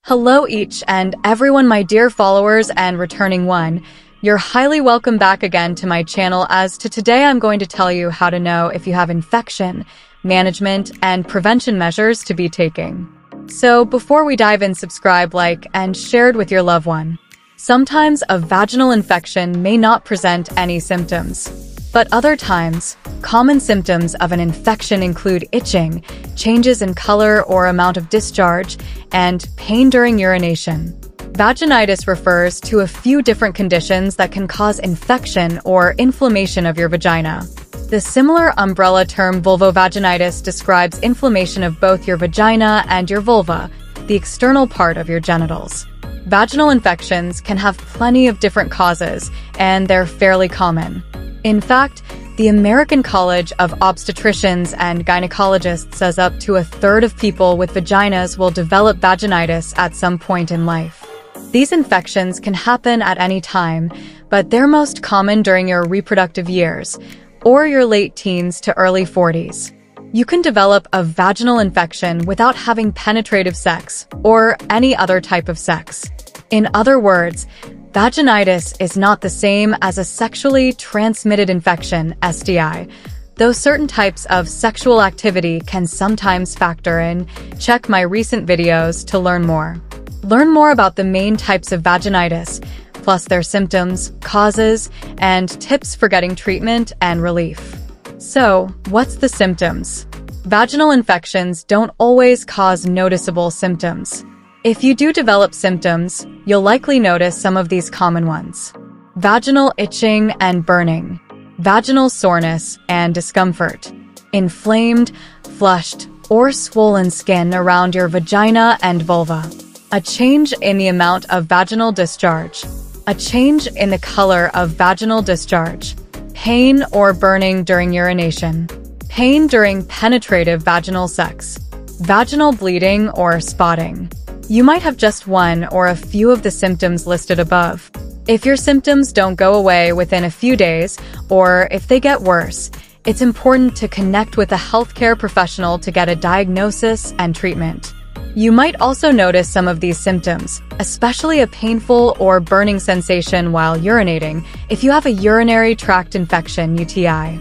Hello each and everyone, my dear followers and returning one. You're highly welcome back again to my channel. As to today, I'm going to tell you how to know if you have infection, management, and prevention measures to be taking. So before we dive in, subscribe, like, and share it with your loved one. Sometimes a vaginal infection may not present any symptoms, but other times, common symptoms of an infection include itching, changes in color or amount of discharge, and pain during urination. Vaginitis refers to a few different conditions that can cause infection or inflammation of your vagina. The similar umbrella term vulvovaginitis describes inflammation of both your vagina and your vulva, the external part of your genitals. Vaginal infections can have plenty of different causes, and they're fairly common. In fact, the American College of Obstetricians and Gynecologists says up to a third of people with vaginas will develop vaginitis at some point in life. These infections can happen at any time, but they're most common during your reproductive years, or your late teens to early 40s. You can develop a vaginal infection without having penetrative sex or any other type of sex. In other words, vaginitis is not the same as a sexually transmitted infection, STI, though certain types of sexual activity can sometimes factor in. Check my recent videos to learn more. Learn more about the main types of vaginitis, plus their symptoms, causes, and tips for getting treatment and relief. So, what's the symptoms? Vaginal infections don't always cause noticeable symptoms. If you do develop symptoms, you'll likely notice some of these common ones: vaginal itching and burning, vaginal soreness and discomfort, inflamed, flushed, or swollen skin around your vagina and vulva, a change in the amount of vaginal discharge, a change in the color of vaginal discharge, pain or burning during urination, pain during penetrative vaginal sex, vaginal bleeding or spotting. You might have just one or a few of the symptoms listed above. If your symptoms don't go away within a few days, or if they get worse, it's important to connect with a healthcare professional to get a diagnosis and treatment. You might also notice some of these symptoms, especially a painful or burning sensation while urinating if you have a urinary tract infection, UTI.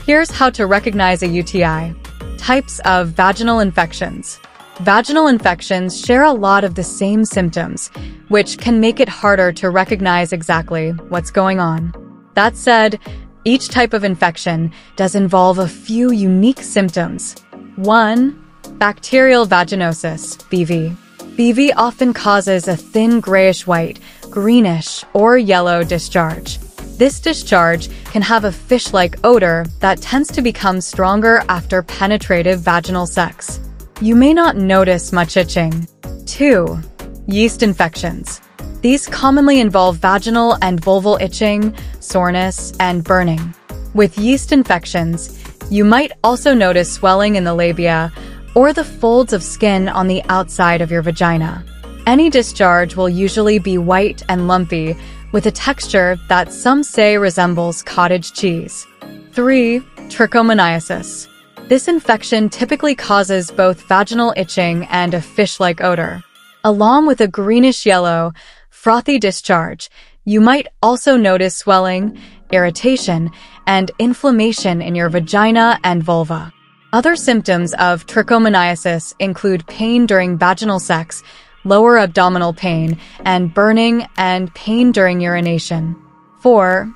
Here's how to recognize a UTI. Types of vaginal infections. Vaginal infections share a lot of the same symptoms, which can make it harder to recognize exactly what's going on. That said, each type of infection does involve a few unique symptoms. 1. Bacterial vaginosis, BV. BV often causes a thin grayish-white, greenish, or yellow discharge. This discharge can have a fish-like odor that tends to become stronger after penetrative vaginal sex. You may not notice much itching. 2. Yeast infections. These commonly involve vaginal and vulval itching, soreness, and burning. With yeast infections, you might also notice swelling in the labia or the folds of skin on the outside of your vagina. Any discharge will usually be white and lumpy, with a texture that some say resembles cottage cheese. 3. Trichomoniasis. This infection typically causes both vaginal itching and a fish-like odor. Along with a greenish-yellow, frothy discharge, you might also notice swelling, irritation, and inflammation in your vagina and vulva. Other symptoms of trichomoniasis include pain during vaginal sex, lower abdominal pain, and burning and pain during urination. 4.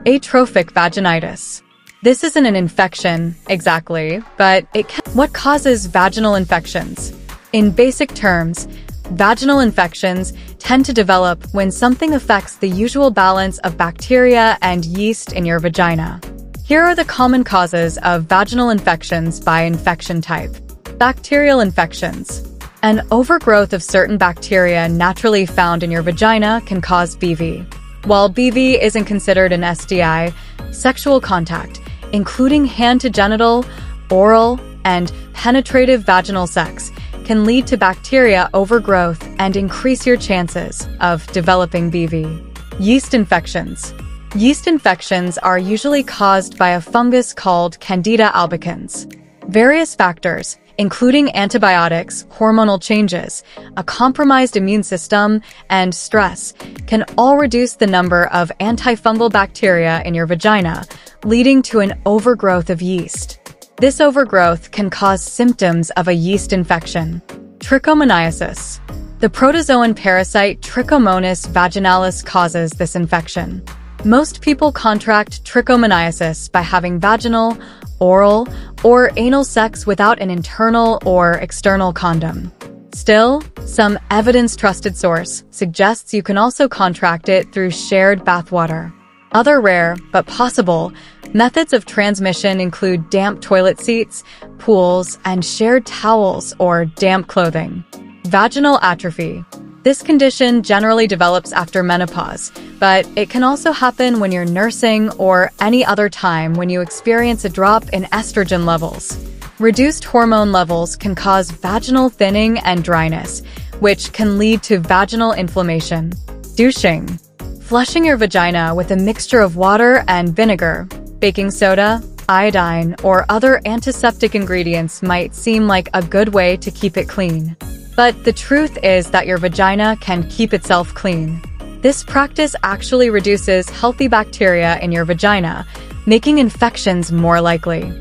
Atrophic vaginitis. This isn't an infection, exactly, but what causes vaginal infections? In basic terms, vaginal infections tend to develop when something affects the usual balance of bacteria and yeast in your vagina. Here are the common causes of vaginal infections by infection type. Bacterial infections. An overgrowth of certain bacteria naturally found in your vagina can cause BV. While BV isn't considered an STI, sexual contact, including hand-to-genital, oral, and penetrative vaginal sex, can lead to bacteria overgrowth and increase your chances of developing BV. Yeast infections. Yeast infections are usually caused by a fungus called Candida albicans. Various factors, including antibiotics, hormonal changes, a compromised immune system, and stress, can all reduce the number of antifungal bacteria in your vagina, leading to an overgrowth of yeast. This overgrowth can cause symptoms of a yeast infection. Trichomoniasis. The protozoan parasite Trichomonas vaginalis causes this infection. Most people contract trichomoniasis by having vaginal, oral, or anal sex without an internal or external condom. Still, some evidence-trusted source suggests you can also contract it through shared bathwater. Other rare, but possible, methods of transmission include damp toilet seats, pools, and shared towels or damp clothing. Vaginal atrophy. This condition generally develops after menopause, but it can also happen when you're nursing or any other time when you experience a drop in estrogen levels. Reduced hormone levels can cause vaginal thinning and dryness, which can lead to vaginal inflammation. Douching. Flushing your vagina with a mixture of water and vinegar, baking soda, iodine, or other antiseptic ingredients might seem like a good way to keep it clean. But the truth is that your vagina can keep itself clean. This practice actually reduces healthy bacteria in your vagina, making infections more likely.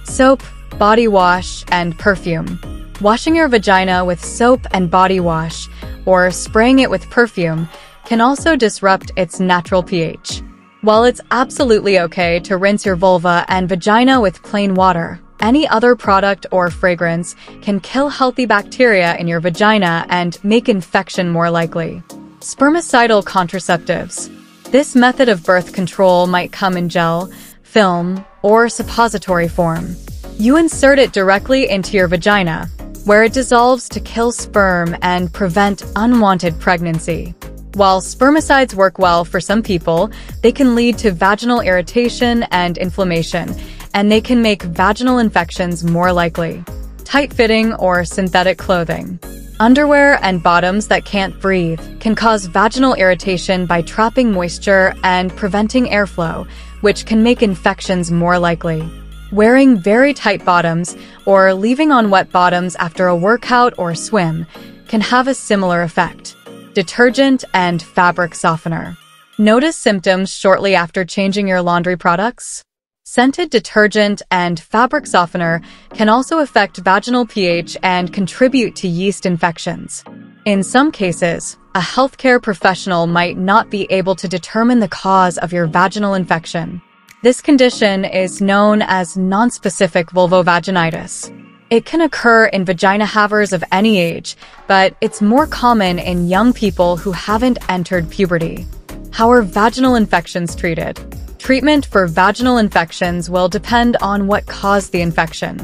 Soap, body wash, and perfume. Washing your vagina with soap and body wash, or spraying it with perfume, can also disrupt its natural pH. While it's absolutely okay to rinse your vulva and vagina with plain water, any other product or fragrance can kill healthy bacteria in your vagina and make infection more likely. Spermicidal contraceptives. This method of birth control might come in gel, film, or suppository form. You insert it directly into your vagina, where it dissolves to kill sperm and prevent unwanted pregnancy. While spermicides work well for some people, they can lead to vaginal irritation and inflammation, and they can make vaginal infections more likely. Tight-fitting or synthetic clothing. Underwear and bottoms that can't breathe can cause vaginal irritation by trapping moisture and preventing airflow, which can make infections more likely. Wearing very tight bottoms or leaving on wet bottoms after a workout or swim can have a similar effect. Detergent and fabric softener. Notice symptoms shortly after changing your laundry products? Scented detergent and fabric softener can also affect vaginal pH and contribute to yeast infections. In some cases, a healthcare professional might not be able to determine the cause of your vaginal infection. This condition is known as nonspecific vulvovaginitis. It can occur in vagina havers of any age, but it's more common in young people who haven't entered puberty. How are vaginal infections treated? Treatment for vaginal infections will depend on what caused the infection.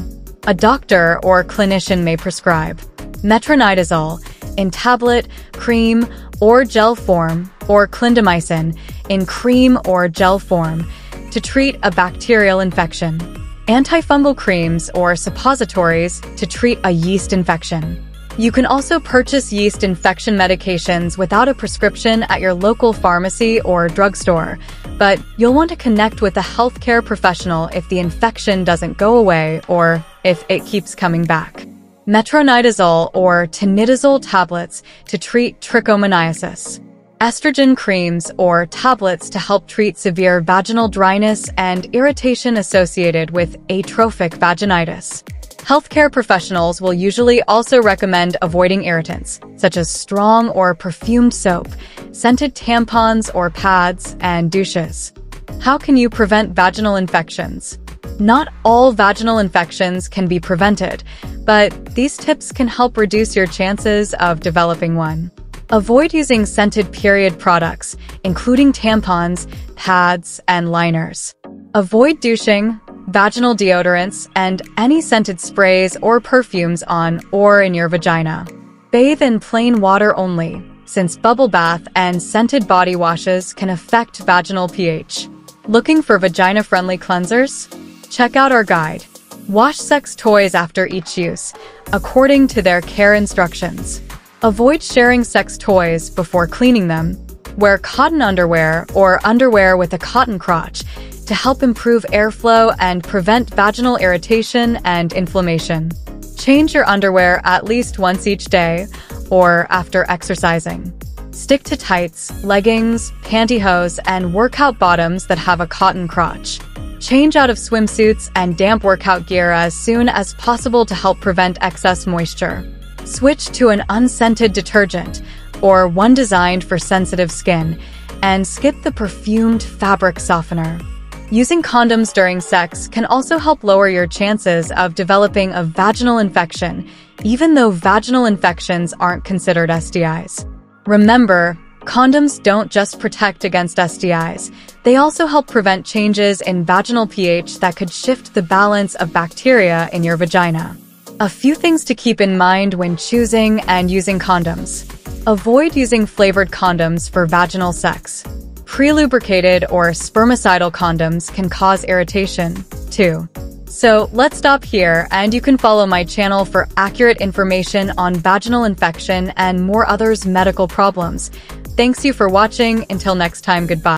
A doctor or clinician may prescribe metronidazole in tablet, cream, or gel form, or clindamycin in cream or gel form to treat a bacterial infection. Antifungal creams or suppositories to treat a yeast infection. You can also purchase yeast infection medications without a prescription at your local pharmacy or drugstore, but you'll want to connect with a healthcare professional if the infection doesn't go away or if it keeps coming back. Metronidazole or tinidazole tablets to treat trichomoniasis. Estrogen creams or tablets to help treat severe vaginal dryness and irritation associated with atrophic vaginitis. Healthcare professionals will usually also recommend avoiding irritants, such as strong or perfumed soap, scented tampons or pads, and douches. How can you prevent vaginal infections? Not all vaginal infections can be prevented, but these tips can help reduce your chances of developing one. Avoid using scented period products, including tampons, pads, and liners. Avoid douching, vaginal deodorants, and any scented sprays or perfumes on or in your vagina. Bathe in plain water only, since bubble bath and scented body washes can affect vaginal pH. Looking for vagina-friendly cleansers? Check out our guide. Wash sex toys after each use, according to their care instructions. Avoid sharing sex toys before cleaning them. Wear cotton underwear or underwear with a cotton crotch to help improve airflow and prevent vaginal irritation and inflammation. Change your underwear at least once each day or after exercising. Stick to tights, leggings, pantyhose, and workout bottoms that have a cotton crotch. Change out of swimsuits and damp workout gear as soon as possible to help prevent excess moisture. Switch to an unscented detergent or one designed for sensitive skin, and skip the perfumed fabric softener. Using condoms during sex can also help lower your chances of developing a vaginal infection, even though vaginal infections aren't considered STIs. Remember, condoms don't just protect against STIs. They also help prevent changes in vaginal pH that could shift the balance of bacteria in your vagina. A few things to keep in mind when choosing and using condoms. Avoid using flavored condoms for vaginal sex. Pre-lubricated or spermicidal condoms can cause irritation, too. So let's stop here, and you can follow my channel for accurate information on vaginal infection and more others medical problems. Thanks you for watching. Until next time, goodbye.